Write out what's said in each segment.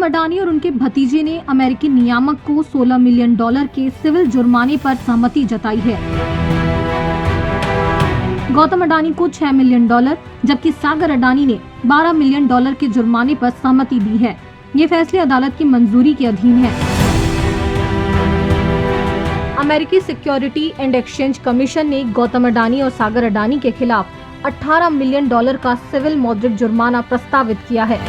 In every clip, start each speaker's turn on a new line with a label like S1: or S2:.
S1: अडानी और उनके भतीजे ने अमेरिकी नियामक को $16 मिलियन के सिविल जुर्माने पर सहमति जताई है। गौतम अडानी को $6 मिलियन जबकि सागर अडानी ने $12 मिलियन के जुर्माने पर सहमति दी है। ये फैसले अदालत की मंजूरी के अधीन है। अमेरिकी सिक्योरिटी एंड एक्सचेंज कमीशन ने गौतम अडानी और सागर अडानी के खिलाफ $18 मिलियन का सिविल मौद्रिक जुर्माना प्रस्तावित किया है।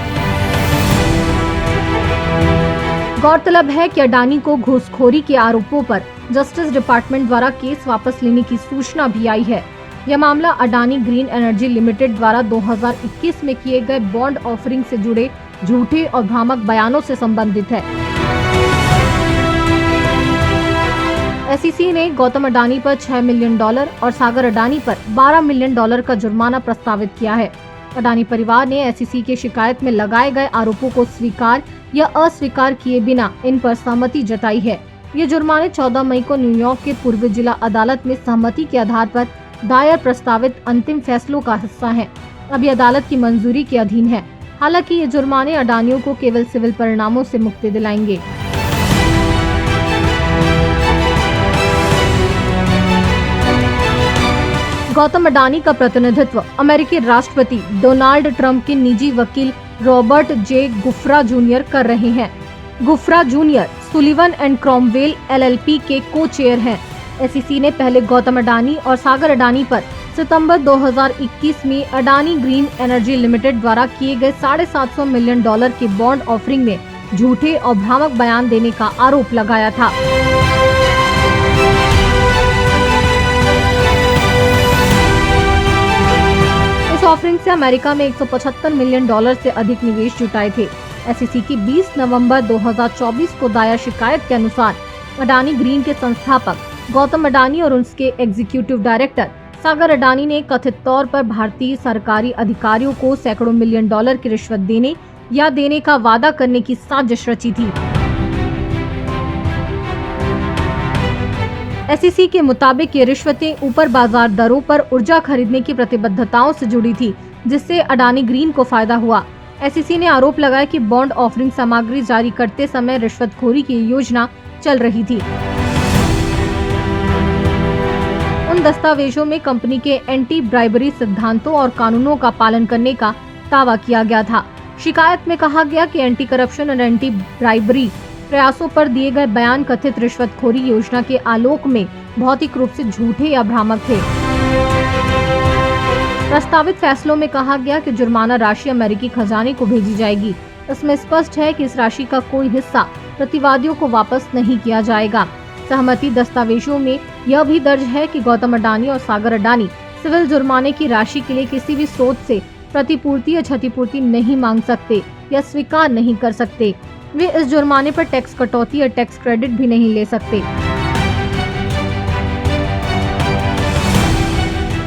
S1: गौरतलब है कि अडानी को घूसखोरी के आरोपों पर जस्टिस डिपार्टमेंट द्वारा केस वापस लेने की सूचना भी आई है। यह मामला अडानी ग्रीन एनर्जी लिमिटेड द्वारा 2021 में किए गए बॉन्ड ऑफरिंग से जुड़े झूठे और भ्रामक बयानों से संबंधित है। एसईसी ने गौतम अडानी पर $6 मिलियन और सागर अडानी पर $12 मिलियन का जुर्माना प्रस्तावित किया है। अडानी परिवार ने एसईसी की शिकायत में लगाए गए आरोपों को स्वीकार या अस्वीकार किए बिना इन पर सहमति जताई है। ये जुर्माने 14 मई को न्यूयॉर्क के पूर्वी जिला अदालत में सहमति के आधार पर दायर प्रस्तावित अंतिम फैसलों का हिस्सा हैं। अभी अदालत की मंजूरी के अधीन है। हालांकि ये जुर्माने अडानियों को केवल सिविल परिणामों से मुक्ति दिलाएंगे। गौतम अडानी का प्रतिनिधित्व अमेरिकी राष्ट्रपति डोनाल्ड ट्रंप के निजी वकील रॉबर्ट जे गुफ्रा जूनियर कर रहे हैं। Gufra junior Sullivan and Cromwell LLP के को-चेयर हैं। एसईसी ने पहले गौतम अडानी और सागर अडानी पर सितंबर 2021 में अडानी ग्रीन एनर्जी लिमिटेड द्वारा किए गए $750 मिलियन के बॉन्ड ऑफरिंग में झूठे और भ्रामक बयान देने का आरोप लगाया था। इस ऑफरिंग से अमेरिका में $175 मिलियन से अधिक निवेश जुटाए थे। एसईसी की 20 नवंबर 2024 को दायर शिकायत के अनुसार अडानी ग्रीन के संस्थापक गौतम अडानी और उसके एग्जीक्यूटिव डायरेक्टर सागर अडानी ने कथित तौर पर भारतीय सरकारी अधिकारियों को सैकड़ों मिलियन डॉलर की रिश्वत देने या देने का वादा करने की साजिश रची थी। एसईसी के मुताबिक ये रिश्वतें ऊपर बाजार दरों पर ऊर्जा खरीदने की प्रतिबद्धताओं से जुड़ी थी, जिससे अडानी ग्रीन को फायदा हुआ। एसईसी ने आरोप लगाया कि बॉन्ड ऑफरिंग सामग्री जारी करते समय रिश्वतखोरी की योजना चल रही थी। उन दस्तावेजों में कंपनी के एंटी ब्राइबरी सिद्धांतों और कानूनों का पालन करने का दावा किया गया था। शिकायत में कहा गया कि एंटी करप्शन और एंटी ब्राइबरी प्रयासों पर दिए गए बयान कथित रिश्वतखोरी योजना के आलोक में भौतिक रूप से झूठे या भ्रामक थे। प्रस्तावित फैसलों में कहा गया कि जुर्माना राशि अमेरिकी खजाने को भेजी जाएगी। इसमें स्पष्ट है कि इस राशि का कोई हिस्सा प्रतिवादियों को वापस नहीं किया जाएगा। सहमति दस्तावेजों में यह भी दर्ज है कि गौतम अडानी और सागर अडानी सिविल जुर्माने की राशि के लिए किसी भी स्रोत से प्रतिपूर्ति या क्षतिपूर्ति नहीं मांग सकते या स्वीकार नहीं कर सकते। वे इस जुर्माने पर टैक्स कटौती या टैक्स क्रेडिट भी नहीं ले सकते।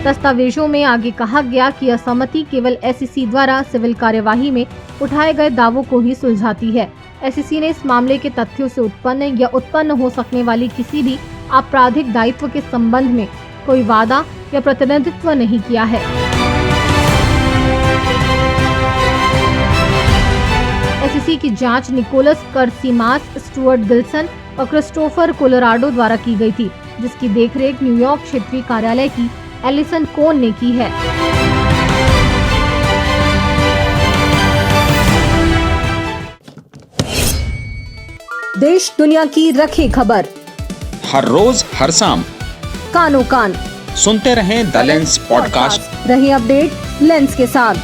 S1: दस्तावेजों में आगे कहा गया कि यह सहमति केवल एसईसी द्वारा सिविल कार्यवाही में उठाए गए दावों को ही सुलझाती है। एसईसी ने इस मामले के तथ्यों से उत्पन्न हो सकने वाली किसी भी आपराधिक दायित्व के संबंध में कोई वादा या प्रतिनिधित्व नहीं किया है। एसईसी की जांच निकोलस कर्सिमास, स्टुअर्ट गिल्सन और क्रिस्टोफर कोलोराडो द्वारा की गई थी, जिसकी देखरेख न्यूयॉर्क क्षेत्रीय कार्यालय की एलिसन कोन ने की है। देश दुनिया की रखे खबर
S2: हर रोज हर शाम
S1: कानो कान
S2: सुनते रहें द लेंस पॉडकास्ट।
S1: रहे अपडेट लेंस के साथ।